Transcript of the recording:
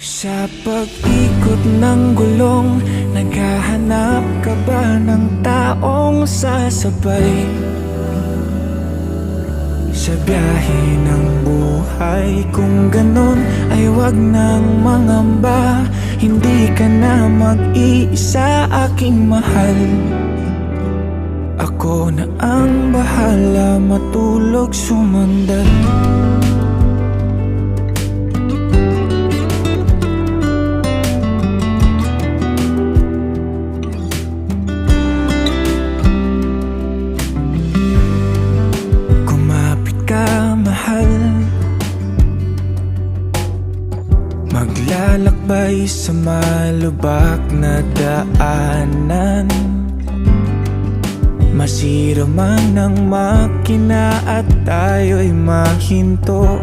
Sa pag-ikot ng gulong, naghahanap ka ba ng taong sasabay? Sa biyahe ng buhay, kung ganon ay wag nang mangamba. Hindi ka na mag-iisa, aking mahal. Ako na ang bahala, matulog, sumandal. Maglalakbay sa malubak na daanan, masira man ang makina at tayo'y mahinto.